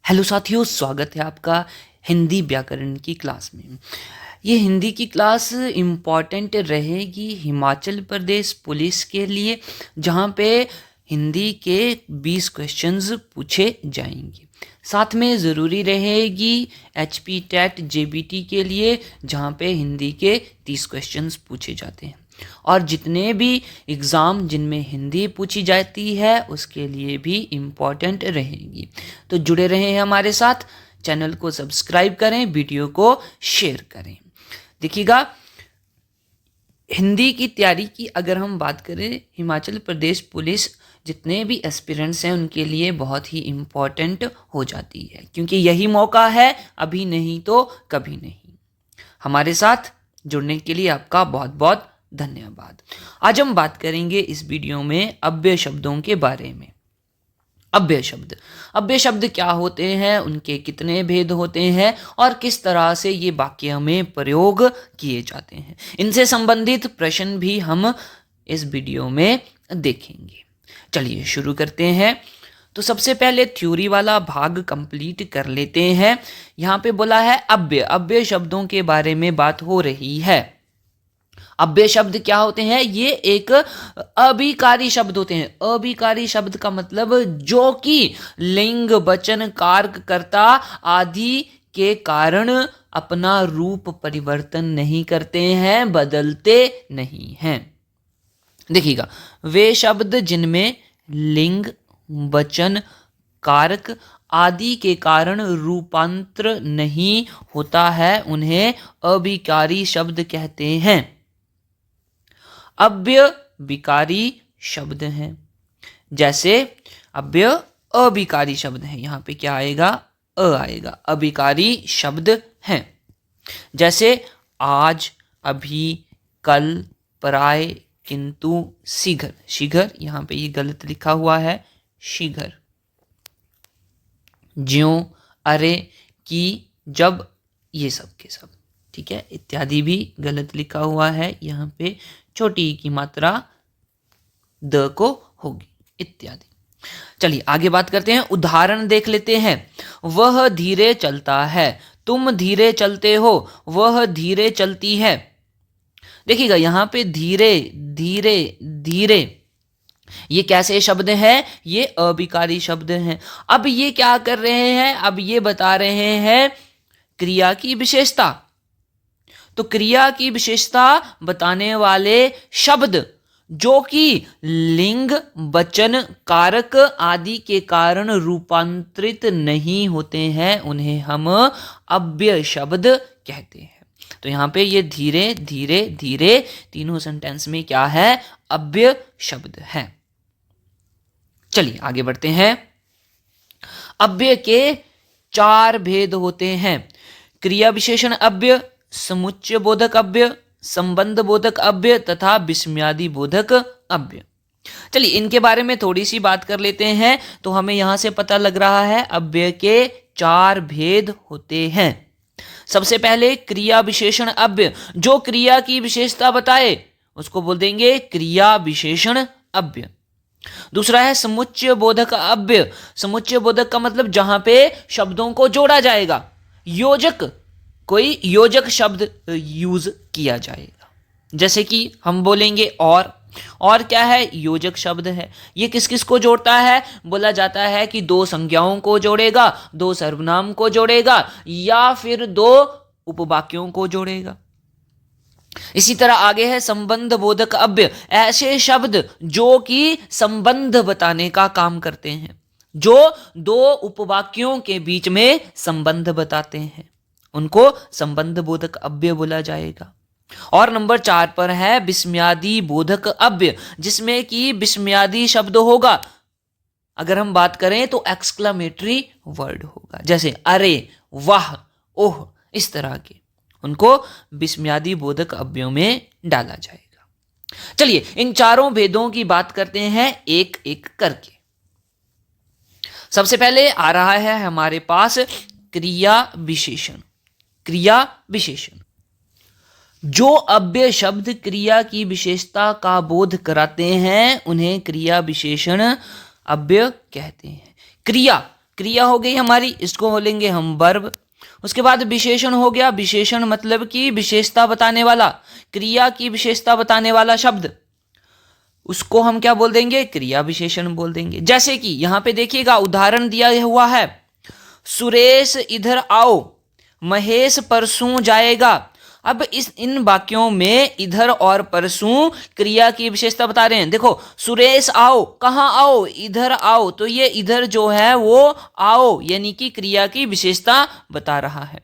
Hello साथियों, स्वागत है आपका हिंदी व्याकरण की क्लास में। ये हिंदी की क्लास इम्पॉर्टेंट रहेगी हिमाचल प्रदेश पुलिस के लिए, जहाँ पे हिंदी के 20 क्वेश्चंस पूछे जाएंगे। साथ में ज़रूरी रहेगी HP टेट JBT के लिए, जहाँ पे हिंदी के 30 क्वेश्चंस पूछे जाते हैं। और जितने भी एग्ज़ाम जिनमें हिंदी पूछी जाती है उसके लिए भी इम्पॉर्टेंट रहेगी। तो जुड़े रहें हमारे साथ, चैनल को सब्सक्राइब करें, वीडियो को शेयर करें। देखिएगा, हिंदी की तैयारी की अगर हम बात करें, हिमाचल प्रदेश पुलिस जितने भी एस्पिरेंट्स हैं उनके लिए बहुत ही इम्पॉर्टेंट हो जाती है, क्योंकि यही मौका है, अभी नहीं तो कभी नहीं। हमारे साथ जुड़ने के लिए आपका बहुत बहुत धन्यवाद। आज हम बात करेंगे इस वीडियो में अव्यय शब्दों के बारे में। अव्यय शब्द क्या होते हैं, उनके कितने भेद होते हैं और किस तरह से ये वाक्य में प्रयोग किए जाते हैं, इनसे संबंधित प्रश्न भी हम इस वीडियो में देखेंगे। चलिए शुरू करते हैं। तो सबसे पहले थ्योरी वाला भाग कंप्लीट कर लेते हैं। यहाँ पे बोला है अव्यय शब्दों के बारे में बात हो रही है। अव्यय शब्द क्या होते हैं? ये एक अभिकारी शब्द होते हैं। अभिकारी शब्द का मतलब जो कि लिंग, वचन, कारक, कर्ता आदि के कारण अपना रूप परिवर्तन नहीं करते हैं, बदलते नहीं हैं। देखिएगा, वे शब्द जिनमें लिंग, वचन, कारक आदि के कारण रूपांतर नहीं होता है उन्हें अभिकारी शब्द कहते हैं। अव्ययविकारी शब्द हैं। जैसे अव्यय अभिकारी शब्द हैं, यहाँ पे क्या आएगा? आएगा। अभिकारी शब्द हैं जैसे आज, अभी, कल, प्राय, किंतु, शीघ्र। शीघ्र यहाँ पे ये गलत लिखा हुआ है, शीघ्र। ज्यों, अरे, की, जब, ये सब के सब, ठीक है। इत्यादि भी गलत लिखा हुआ है, यहाँ पे छोटी की मात्रा द को होगी, इत्यादि। चलिए आगे बात करते हैं, उदाहरण देख लेते हैं। वह धीरे चलता है, तुम धीरे चलते हो, वह धीरे चलती है। देखिएगा, यहाँ पे धीरे धीरे धीरे ये कैसे शब्द हैं? ये अभिकारी शब्द हैं। अब ये क्या कर रहे हैं? अब ये बता रहे हैं क्रिया की विशेषता। तो क्रिया की विशेषता बताने वाले शब्द जो कि लिंग, वचन, कारक आदि के कारण रूपांतरित नहीं होते हैं उन्हें हम अव्यय शब्द कहते हैं। तो यहाँ पे ये धीरे धीरे धीरे तीनों सेंटेंस में क्या है? अव्यय शब्द है। चलिए आगे बढ़ते हैं। अव्यय के 4 भेद होते हैं: क्रिया विशेषण अव्यय, समुच्चय बोधक अव्यय, संबंध बोधक अव्यय तथा विस्मयादि बोधक अव्यय। चलिए इनके बारे में थोड़ी सी बात कर लेते हैं। तो हमें यहां से पता लग रहा है अव्यय के 4 भेद होते हैं। सबसे पहले क्रिया विशेषण अव्यय, जो क्रिया की विशेषता बताए उसको बोल देंगे क्रिया विशेषण अव्यय। दूसरा है समुच्चय बोधक अव्यय। समुच्चय बोधक का मतलब जहां पे शब्दों को जोड़ा जाएगा, योजक, कोई योजक शब्द यूज किया जाएगा। जैसे कि हम बोलेंगे और क्या है? योजक शब्द है। ये किस किस को जोड़ता है? बोला जाता है कि 2 संज्ञाओं को जोड़ेगा, 2 सर्वनाम को जोड़ेगा या फिर 2 उपवाक्यों को जोड़ेगा। इसी तरह आगे है संबंध बोधक अव्यय। ऐसे शब्द जो कि संबंध बताने का काम करते हैं, जो 2 उपवाक्यों के बीच में संबंध बताते हैं, उनको संबंध बोधक अव्यय बोला जाएगा। और नंबर 4 पर है विस्मयादि बोधक अव्यय, जिसमें कि विस्मयादि शब्द होगा। अगर हम बात करें तो एक्सक्लेमेटरी वर्ड होगा, जैसे अरे, वाह, ओह, इस तरह के, उनको विस्मयादि बोधक अव्ययों में डाला जाएगा। चलिए इन 4 भेदों की बात करते हैं एक एक करके। सबसे पहले आ रहा है हमारे पास क्रिया विशेषण। क्रिया विशेषण, जो अव्यय शब्द क्रिया की विशेषता का बोध कराते हैं उन्हें क्रिया विशेषण अव्यय कहते हैं। क्रिया क्रिया हो गई हमारी, इसको बोलेंगे हम वर्ब। उसके बाद विशेषण हो गया, विशेषण मतलब कि विशेषता बताने वाला, क्रिया की विशेषता बताने वाला शब्द, उसको हम क्या बोल देंगे, क्रिया विशेषण बोल देंगे। जैसे कि यहां पे देखिएगा उदाहरण दिया हुआ है, सुरेश इधर आओ, महेश परसों जाएगा। अब इन वाक्यों में इधर और परसों क्रिया की विशेषता बता रहे हैं। देखो, सुरेश आओ, कहाँ आओ, इधर आओ, तो ये इधर जो है वो आओ यानी कि क्रिया की विशेषता बता रहा है।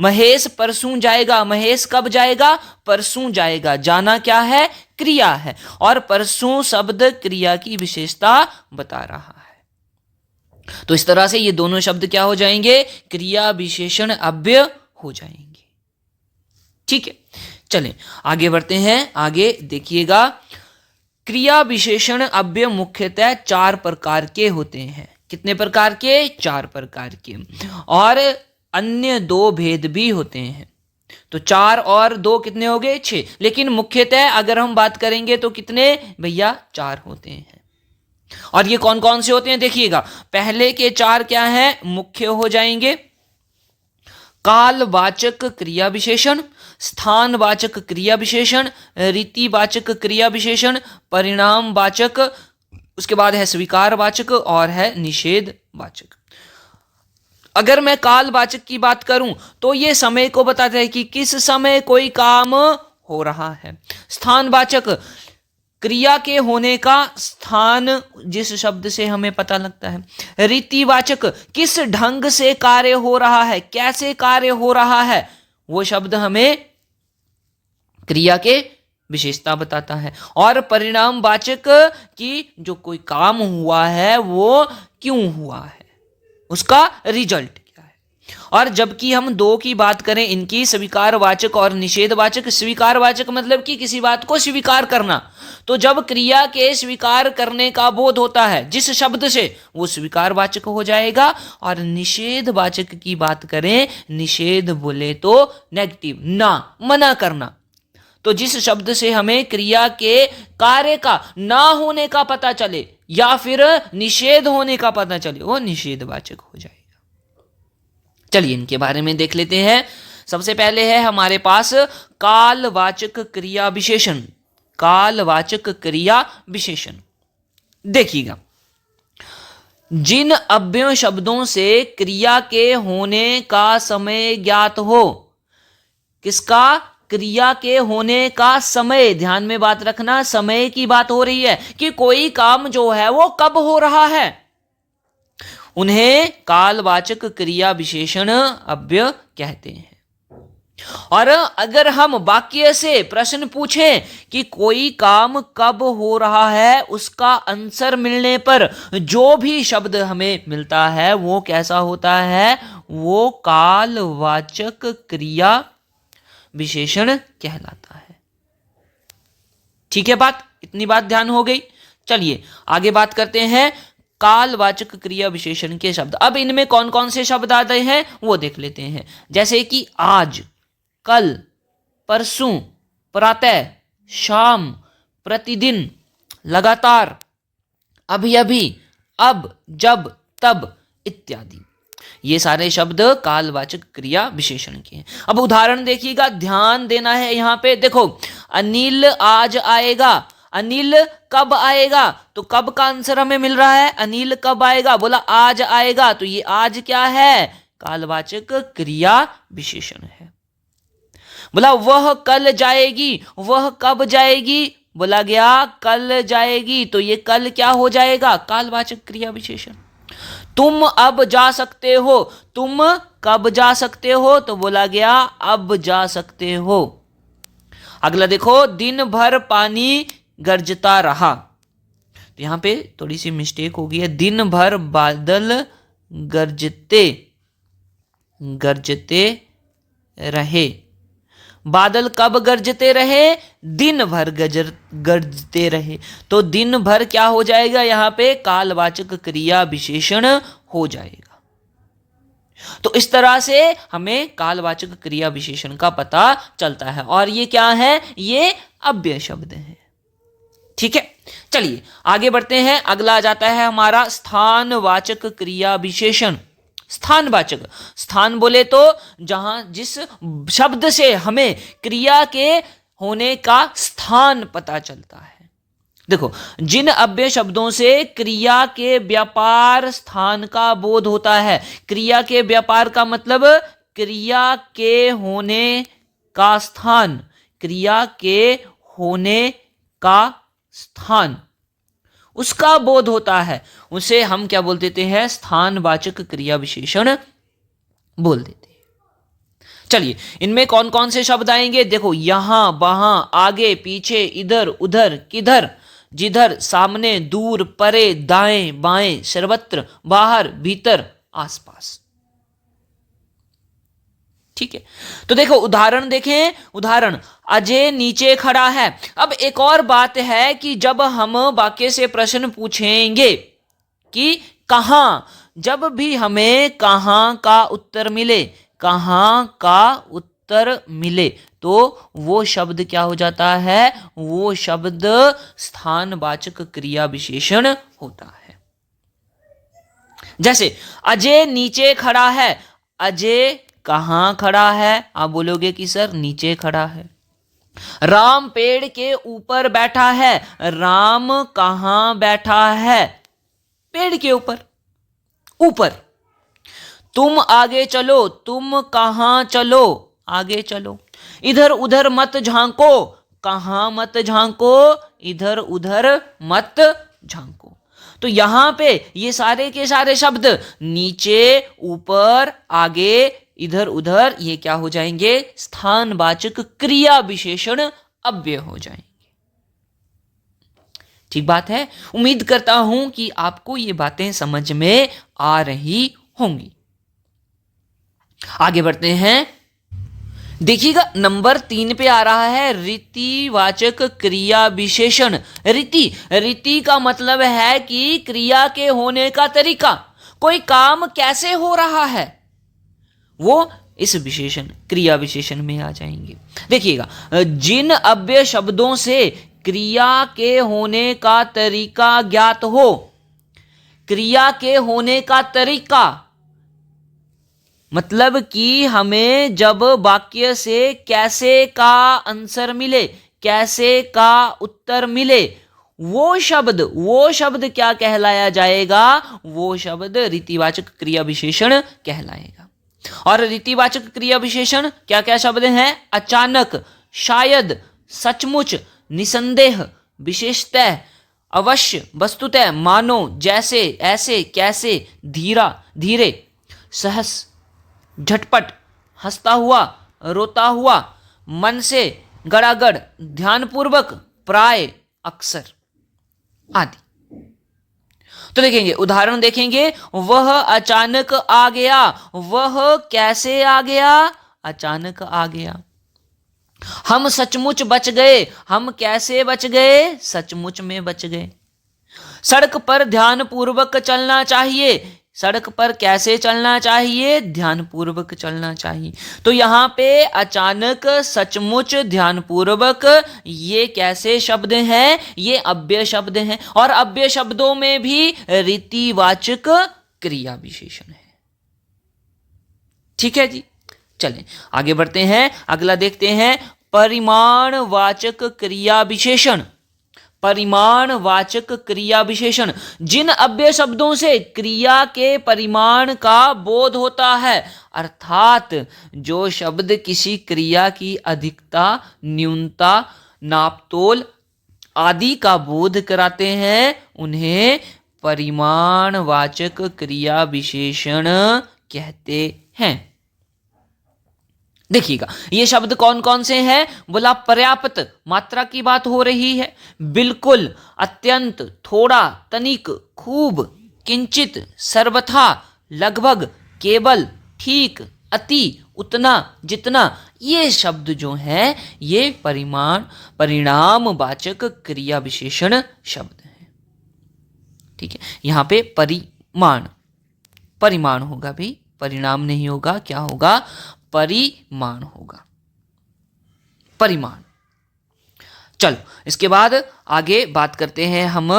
महेश परसों जाएगा, महेश कब जाएगा, परसों जाएगा। जाना क्या है, क्रिया है, और परसों शब्द क्रिया की विशेषता बता रहा है। तो इस तरह से ये दोनों शब्द क्या हो जाएंगे, क्रिया विशेषण अव्यय हो जाएंगे। ठीक है, चलें आगे बढ़ते हैं। आगे देखिएगा, क्रिया विशेषण अव्यय मुख्यतः 4 प्रकार के होते हैं। कितने प्रकार के, 4 प्रकार के, और अन्य 2 भेद भी होते हैं। तो 4 और 2 कितने हो गए, 6। लेकिन मुख्यतः अगर हम बात करेंगे तो कितने भैया, 4 होते हैं। और ये कौन कौन से होते हैं देखिएगा, पहले के 4 क्या हैं, मुख्य हो जाएंगे, कालवाचक क्रिया विशेषण, स्थानवाचक क्रिया विशेषण, रीतिवाचक क्रिया विशेषण, परिणामवाचक, उसके बाद है स्वीकारवाचक और है निषेधवाचक। अगर मैं कालवाचक की बात करूं तो ये समय को बताता है कि किस समय कोई काम हो रहा है। स्थानवाचक, क्रिया के होने का स्थान जिस शब्द से हमें पता लगता है। रीतिवाचक, किस ढंग से कार्य हो रहा है, कैसे कार्य हो रहा है, वो शब्द हमें क्रिया के विशेषता बताता है। और परिणामवाचक कि जो कोई काम हुआ है वो क्यों हुआ है, उसका रिजल्ट क्या है। और जबकि हम 2 की बात करें इनकी, स्वीकारवाचक और निषेधवाचक। स्वीकारवाचक मतलब कि किसी बात को स्वीकार करना, तो जब क्रिया के स्वीकार करने का बोध होता है जिस शब्द से, वो स्वीकारवाचक हो जाएगा। और निषेधवाचक की बात करें, निषेध बोले तो नेगेटिव, ना, मना करना, तो जिस शब्द से हमें क्रिया के कार्य का ना होने का पता चले या फिर निषेध होने का पता चले, वो निषेधवाचक हो जाएगा। चलिए इनके बारे में देख लेते हैं। सबसे पहले है हमारे पास कालवाचक क्रिया विशेषण। कालवाचक क्रिया विशेषण देखिएगा, जिन अव्यय शब्दों से क्रिया के होने का समय ज्ञात हो। किसका, क्रिया के होने का समय, ध्यान में बात रखना, समय की बात हो रही है कि कोई काम जो है वो कब हो रहा है, उन्हें कालवाचक क्रिया विशेषण अव्यय कहते हैं। और अगर हम वाक्य से प्रश्न पूछें कि कोई काम कब हो रहा है, उसका आंसर मिलने पर जो भी शब्द हमें मिलता है वो कैसा होता है, वो कालवाचक क्रिया विशेषण कहलाता है। ठीक है बात, इतनी बात ध्यान हो गई। चलिए आगे बात करते हैं कालवाचक क्रिया विशेषण के शब्द। अब इनमें कौन कौन से शब्द आते हैं वो देख लेते हैं। जैसे कि आज, कल, परसों, प्रातः, शाम, प्रतिदिन, लगातार, अभी अभी, अब, जब, तब इत्यादि। ये सारे शब्द कालवाचक क्रिया विशेषण के हैं। अब उदाहरण देखिएगा, ध्यान देना है यहां पे। देखो, अनिल आज आएगा, अनिल कब आएगा, तो कब का आंसर हमें मिल रहा है, अनिल कब आएगा, बोला आज आएगा, तो ये आज क्या है, कालवाचक क्रिया विशेषण है। बोला वह कल जाएगी, वह कब जाएगी, बोला गया कल जाएगी, तो ये कल क्या हो जाएगा, कालवाचक क्रिया विशेषण। तुम अब जा सकते हो, तुम कब जा सकते हो, तो बोला गया अब जा सकते हो। अगला देखो, दिन भर पानी गरजता रहा, तो यहां पे थोड़ी सी मिस्टेक हो गई है, दिन भर बादल गरजते गरजते रहे। बादल कब गरजते रहे, दिन भर गरजते रहे, तो दिन भर क्या हो जाएगा, यहां पे कालवाचक क्रिया विशेषण हो जाएगा। तो इस तरह से हमें कालवाचक क्रिया विशेषण का पता चलता है। और ये क्या है, ये अव्यय शब्द है। ठीक है, चलिए आगे बढ़ते हैं। अगला आ जाता है हमारा स्थानवाचक क्रिया विशेषण। स्थानवाचक, स्थान बोले तो जहां जिस शब्द से हमें क्रिया के होने का स्थान पता चलता है। देखो, जिन अव्यय शब्दों से क्रिया के व्यापार स्थान का बोध होता है। क्रिया के व्यापार का मतलब क्रिया के होने का स्थान, क्रिया के होने का स्थान उसका बोध होता है, उसे हम क्या बोल देते हैं? स्थानवाचक क्रिया विशेषण बोल देते हैं। चलिए इनमें कौन कौन से शब्द आएंगे? देखो, यहां, वहां, आगे, पीछे, इधर, उधर, किधर, जिधर, सामने, दूर, परे, दाएं, बाएं, सर्वत्र, बाहर, भीतर, आसपास। ठीक है, तो देखो उदाहरण देखें। उदाहरण, अजय नीचे खड़ा है। अब एक और बात है कि जब हम वाक्य से प्रश्न पूछेंगे कि कहां, जब भी हमें कहां का उत्तर मिले, कहां का उत्तर मिले, तो वो शब्द क्या हो जाता है? वो शब्द स्थानवाचक क्रिया विशेषण होता है। जैसे अजय नीचे खड़ा है। अजय कहां खड़ा है? आप बोलोगे कि सर नीचे खड़ा है। राम पेड़ के ऊपर बैठा है। राम कहां बैठा है? पेड़ के ऊपर, ऊपर। तुम आगे चलो। तुम कहां चलो? आगे चलो। इधर उधर मत झांको। कहां मत झांको? इधर उधर मत झांको। तो यहां पे ये सारे के सारे शब्द नीचे, ऊपर, आगे, इधर उधर, ये क्या हो जाएंगे? स्थानवाचक क्रिया विशेषण अव्यय हो जाएंगे। ठीक बात है। उम्मीद करता हूं कि आपको ये बातें समझ में आ रही होंगी। आगे बढ़ते हैं। देखिएगा, नंबर 3 पे आ रहा है रीतिवाचक क्रिया विशेषण। रीति का मतलब है कि क्रिया के होने का तरीका, कोई काम कैसे हो रहा है, वो इस विशेषण, क्रिया विशेषण में आ जाएंगे। देखिएगा, जिन अव्यय शब्दों से क्रिया के होने का तरीका ज्ञात हो। क्रिया के होने का तरीका मतलब कि हमें जब वाक्य से कैसे का आंसर मिले, कैसे का उत्तर मिले, वो शब्द क्या कहलाया जाएगा? वो शब्द रीतिवाचक क्रिया विशेषण कहलाएगा। और रीतिवाचक क्रिया विशेषण क्या क्या शब्द हैं? अचानक, शायद, सचमुच, निसंदेह, विशेषतः, अवश्य, वस्तुतः, मानो, जैसे, ऐसे, कैसे, धीरा, धीरे, सहस, झटपट, हंसता हुआ, रोता हुआ, मन से, गड़ागड़, ध्यानपूर्वक, प्राय, अक्सर आदि। तो देखेंगे, उदाहरण देखेंगे। वह अचानक आ गया। वह कैसे आ गया? अचानक आ गया। हम सचमुच बच गए। हम कैसे बच गए? सचमुच में बच गए। सड़क पर ध्यानपूर्वक चलना चाहिए। सड़क पर कैसे चलना चाहिए? ध्यानपूर्वक चलना चाहिए। तो यहां पे अचानक, सचमुच, ध्यानपूर्वक, ये कैसे शब्द हैं? ये अव्यय शब्द हैं। और अव्यय शब्दों में भी रीतिवाचक क्रिया विशेषण है। ठीक है जी, चलें आगे बढ़ते हैं। अगला देखते हैं परिमाणवाचक क्रिया विशेषण। परिमाणवाचक क्रिया विशेषण, जिन अव्यय शब्दों से क्रिया के परिमाण का बोध होता है, अर्थात जो शब्द किसी क्रिया की अधिकता, न्यूनता, नापतोल आदि का बोध कराते हैं, उन्हें परिमाणवाचक क्रिया विशेषण कहते हैं। देखिएगा, ये शब्द कौन कौन से हैं? बोला पर्याप्त, मात्रा की बात हो रही है। बिल्कुल, अत्यंत, थोड़ा, तनिक, खूब, किंचित, सर्वथा, लगभग, केवल, ठीक, अति, उतना, जितना, ये शब्द जो हैं ये परिणामवाचक क्रिया विशेषण शब्द हैं। ठीक है, यहां पे परिमाण होगा भाई, परिणाम नहीं होगा। क्या होगा? परिमाण होगा। परिमाण। चलो इसके बाद आगे बात करते हैं हम।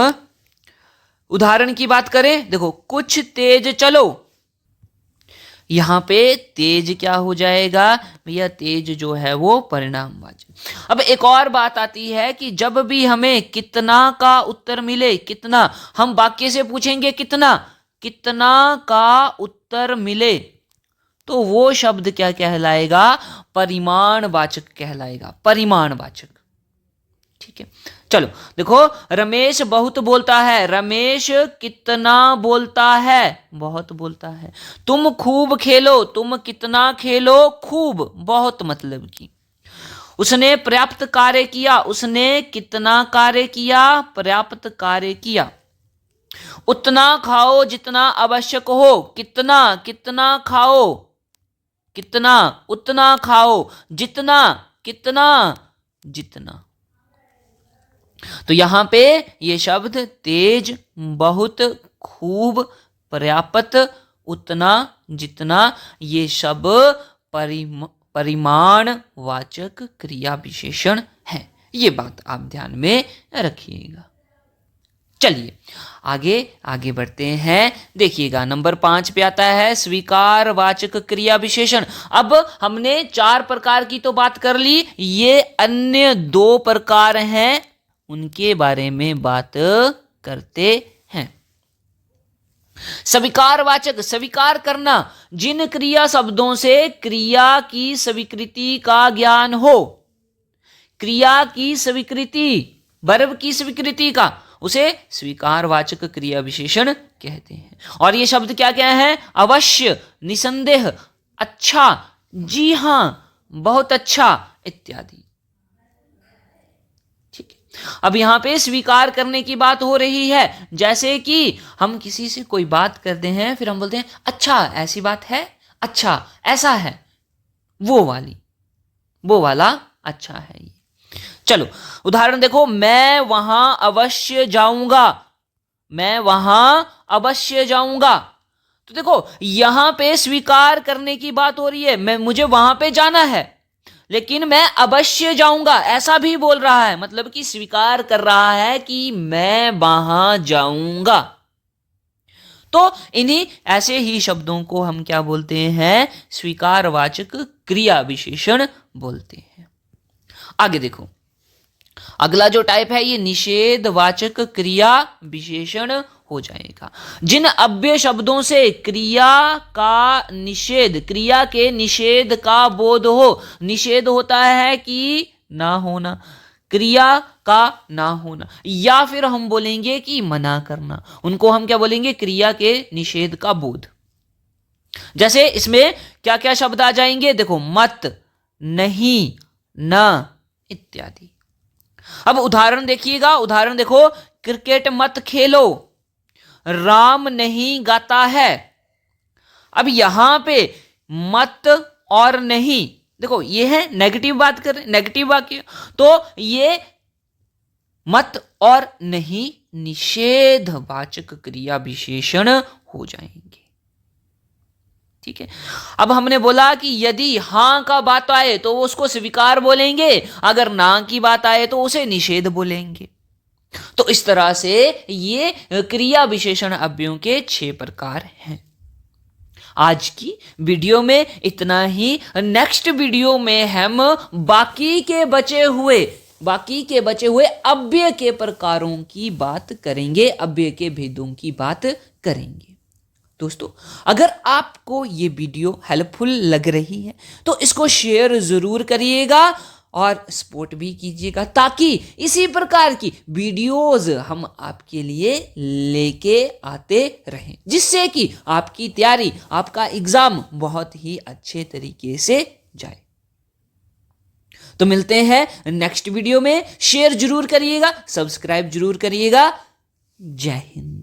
उदाहरण की बात करें, देखो कुछ तेज चलो। यहां पे तेज क्या हो जाएगा भैया, तेज जो है वो परिणामवाचक। अब एक और बात आती है कि जब भी हमें कितना का उत्तर मिले, कितना, हम वाक्य से पूछेंगे कितना, कितना का उत्तर मिले, तो वो शब्द क्या कहलाएगा, परिमाणवाचक कहलाएगा, परिमाणवाचक। ठीक है, चलो देखो, रमेश बहुत बोलता है। रमेश कितना बोलता है, बहुत बोलता है। तुम खूब खेलो, तुम कितना खेलो, खूब, बहुत मतलब की। उसने पर्याप्त कार्य किया, उसने कितना कार्य किया, पर्याप्त कार्य किया। उतना खाओ जितना आवश्यक हो, कितना, कितना खाओ, कितना, उतना खाओ, जितना, कितना, जितना। तो यहां पे ये शब्द तेज, बहुत, खूब, पर्याप्त, उतना, जितना, ये सब परिमाणवाचक क्रिया विशेषण है। ये बात आप ध्यान में रखिएगा। चलिए आगे आगे बढ़ते हैं। देखिएगा नंबर 5 पे आता है स्वीकारवाचक क्रिया विशेषण। अब हमने 4 प्रकार की तो बात कर ली, ये अन्य 2 प्रकार हैं, उनके बारे में बात करते हैं। स्वीकारवाचक, स्वीकार करना, जिन क्रिया शब्दों से क्रिया की स्वीकृति का ज्ञान हो, क्रिया की स्वीकृति, वर्ब की स्वीकृति का, उसे स्वीकारवाचक क्रिया विशेषण कहते हैं। और ये शब्द क्या क्या है, अवश्य, निसंदेह, अच्छा, जी हां, बहुत अच्छा इत्यादि। ठीक है, अब यहां पे स्वीकार करने की बात हो रही है। जैसे कि हम किसी से कोई बात करते हैं, फिर हम बोलते हैं अच्छा ऐसी बात है, अच्छा ऐसा है, वो वाली, वो वाला अच्छा है ये। चलो उदाहरण देखो, मैं वहां अवश्य जाऊंगा, मैं वहां अवश्य जाऊंगा। तो देखो यहां पे स्वीकार करने की बात हो रही है, मैं, मुझे वहां पे जाना है, लेकिन मैं अवश्य जाऊंगा ऐसा भी बोल रहा है, मतलब कि स्वीकार कर रहा है कि मैं वहां जाऊंगा। तो इन्हीं ऐसे ही शब्दों को हम क्या बोलते हैं, स्वीकारवाचक क्रिया विशेषण बोलते हैं। आगे देखो, अगला जो टाइप है ये निषेधवाचक क्रिया विशेषण हो जाएगा। जिन अव्यय शब्दों से क्रिया का निषेध, क्रिया के निषेध का बोध हो, निषेध होता है कि ना होना, क्रिया का ना होना, या फिर हम बोलेंगे कि मना करना, उनको हम क्या बोलेंगे, क्रिया के निषेध का बोध। जैसे इसमें क्या क्या शब्द आ जाएंगे, देखो मत, नहीं, न इत्यादि। अब उदाहरण देखिएगा, उदाहरण देखो, क्रिकेट मत खेलो, राम नहीं गाता है। अब यहां पे मत और नहीं, देखो ये है नेगेटिव बात कर रहे, नेगेटिव वाक्य, तो ये मत और नहीं निषेधवाचक क्रिया विशेषण हो जाएंगे। ठीक है, अब हमने बोला कि यदि हां का बात आए तो वो उसको स्वीकार बोलेंगे, अगर ना की बात आए तो उसे निषेध बोलेंगे। तो इस तरह से ये क्रिया विशेषण अव्ययों के 6 प्रकार हैं। आज की वीडियो में इतना ही। नेक्स्ट वीडियो में हम बाकी के बचे हुए अव्यय के प्रकारों की बात करेंगे, अव्यय के भेदों की बात करेंगे। दोस्तों अगर आपको ये वीडियो हेल्पफुल लग रही है तो इसको शेयर जरूर करिएगा और सपोर्ट भी कीजिएगा, ताकि इसी प्रकार की वीडियोस हम आपके लिए लेके आते रहें, जिससे कि आपकी तैयारी, आपका एग्जाम बहुत ही अच्छे तरीके से जाए। तो मिलते हैं नेक्स्ट वीडियो में। शेयर जरूर करिएगा, सब्सक्राइब जरूर करिएगा। जय हिंद।